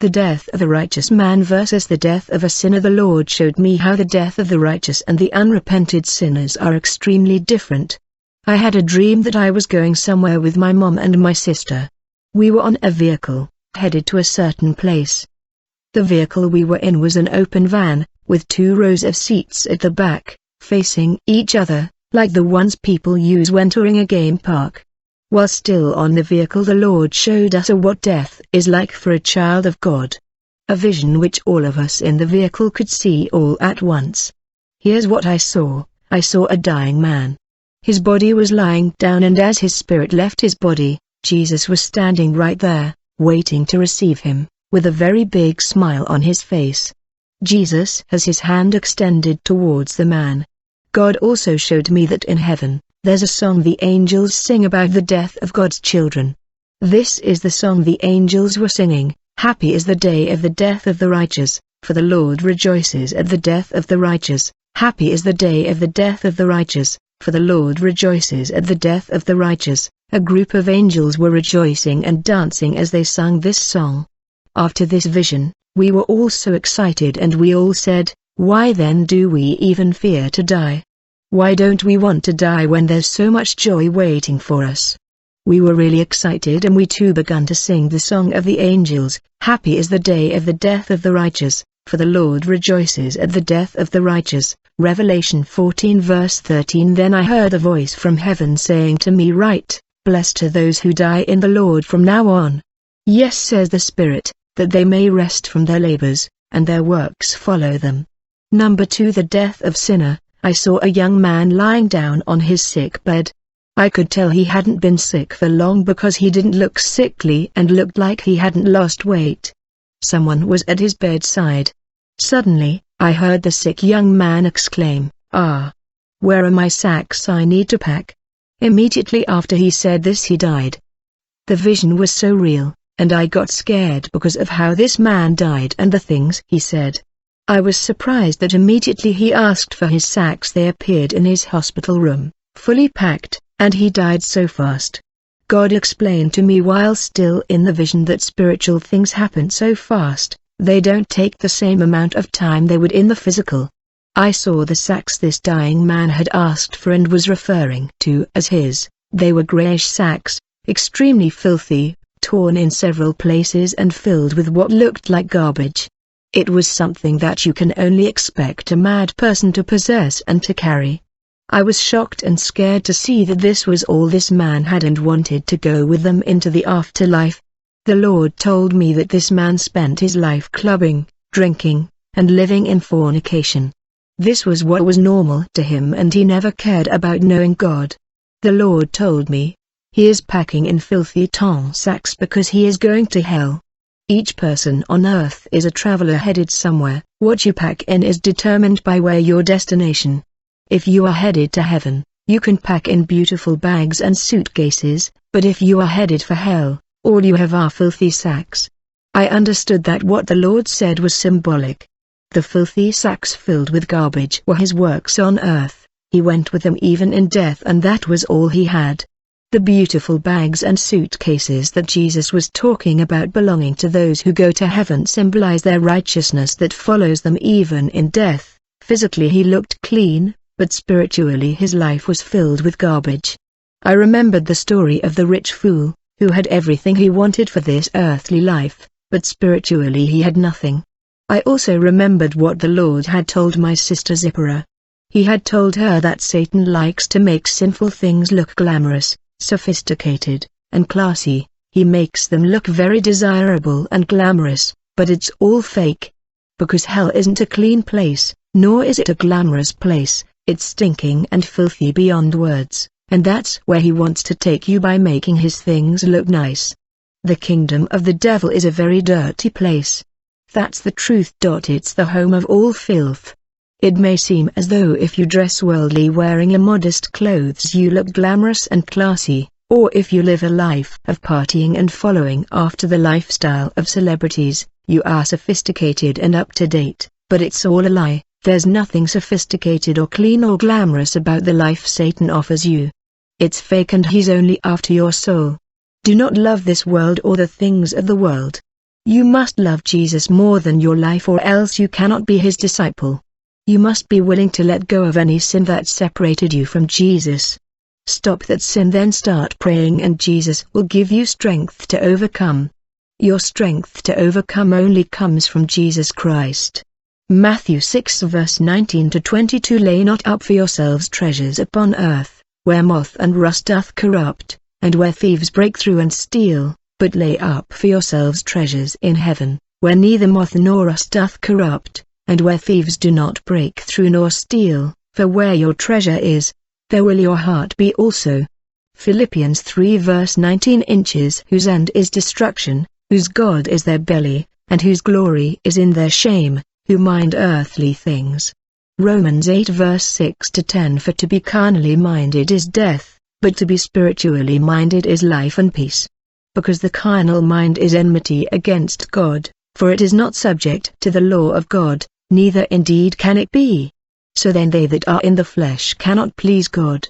The death of a righteous man versus the death of a sinner. The Lord showed me how the death of the righteous and the unrepented sinners are extremely different. I had a dream that I was going somewhere with my mom and my sister. We were on a vehicle, headed to a certain place. The vehicle we were in was an open van, with 2 rows of seats at the back, facing each other, like the ones people use when touring a game park. While still on the vehicle, the Lord showed us what death is like for a child of God. A vision which all of us in the vehicle could see all at once. Here's what I saw. I saw a dying man. His body was lying down, and as his spirit left his body, Jesus was standing right there, waiting to receive him, with a very big smile on his face. Jesus has his hand extended towards the man. God also showed me that in heaven, there's a song the angels sing about the death of God's children. This is the song the angels were singing: Happy is the day of the death of the righteous, for the Lord rejoices at the death of the righteous. Happy is the day of the death of the righteous, for the Lord rejoices at the death of the righteous. A group of angels were rejoicing and dancing as they sung this song. After this vision, we were all so excited, and we all said, "Why then do we even fear to die? Why don't we want to die when there's so much joy waiting for us?" We were really excited, and we too began to sing the song of the angels: Happy is the day of the death of the righteous, for the Lord rejoices at the death of the righteous. Revelation 14 verse 13. Then I heard a voice from heaven saying to me, "Write, blessed are those who die in the Lord from now on. Yes, says the Spirit, that they may rest from their labors, and their works follow them." Number 2. The death of sinner. I saw a young man lying down on his sick bed. I could tell he hadn't been sick for long because he didn't look sickly and looked like he hadn't lost weight. Someone was at his bedside. Suddenly, I heard the sick young man exclaim, "Ah! Where are my sacks I need to pack?" Immediately after he said this, he died. The vision was so real, and I got scared because of how this man died and the things he said. I was surprised that immediately he asked for his sacks they appeared in his hospital room, fully packed, and he died so fast. God explained to me while still in the vision that spiritual things happen so fast, they don't take the same amount of time they would in the physical. I saw the sacks this dying man had asked for and was referring to as his. They were grayish sacks, extremely filthy, torn in several places and filled with what looked like garbage. It was something that you can only expect a mad person to possess and to carry. I was shocked and scared to see that this was all this man had and wanted to go with them into the afterlife. The Lord told me that this man spent his life clubbing, drinking, and living in fornication. This was what was normal to him, and he never cared about knowing God. The Lord told me, he is packing in filthy torn sacks because he is going to hell. Each person on earth is a traveler headed somewhere. What you pack in is determined by where your destination. If you are headed to heaven, you can pack in beautiful bags and suitcases, but if you are headed for hell, all you have are filthy sacks. I understood that what the Lord said was symbolic. The filthy sacks filled with garbage were his works on earth. He went with them even in death, and that was all he had. The beautiful bags and suitcases that Jesus was talking about belonging to those who go to heaven symbolize their righteousness that follows them even in death. Physically he looked clean, but spiritually his life was filled with garbage. I remembered the story of the rich fool, who had everything he wanted for this earthly life, but spiritually he had nothing. I also remembered what the Lord had told my sister Zipporah. He had told her that Satan likes to make sinful things look glamorous, sophisticated, and classy. He makes them look very desirable and glamorous, but it's all fake. Because hell isn't a clean place, nor is it a glamorous place. It's stinking and filthy beyond words, and that's where he wants to take you by making his things look nice. The kingdom of the devil is a very dirty place. That's the truth. It's the home of all filth. It may seem as though if you dress worldly wearing immodest clothes you look glamorous and classy, or if you live a life of partying and following after the lifestyle of celebrities, you are sophisticated and up to date, but it's all a lie. There's nothing sophisticated or clean or glamorous about the life Satan offers you. It's fake, and he's only after your soul. Do not love this world or the things of the world. You must love Jesus more than your life, or else you cannot be his disciple. You must be willing to let go of any sin that separated you from Jesus. Stop that sin, then start praying, and Jesus will give you strength to overcome. Your strength to overcome only comes from Jesus Christ. Matthew 6 verse 19-22. Lay not up for yourselves treasures upon earth, where moth and rust doth corrupt, and where thieves break through and steal, but lay up for yourselves treasures in heaven, where neither moth nor rust doth corrupt, and where thieves do not break through nor steal, for where your treasure is, there will your heart be also. Philippians 3 verse 19. Inches whose end is destruction, whose God is their belly, and whose glory is in their shame, who mind earthly things. Romans 8 verse 6-10. For to be carnally minded is death, but to be spiritually minded is life and peace. Because the carnal mind is enmity against God, for it is not subject to the law of God, neither indeed can it be. So then they that are in the flesh cannot please God.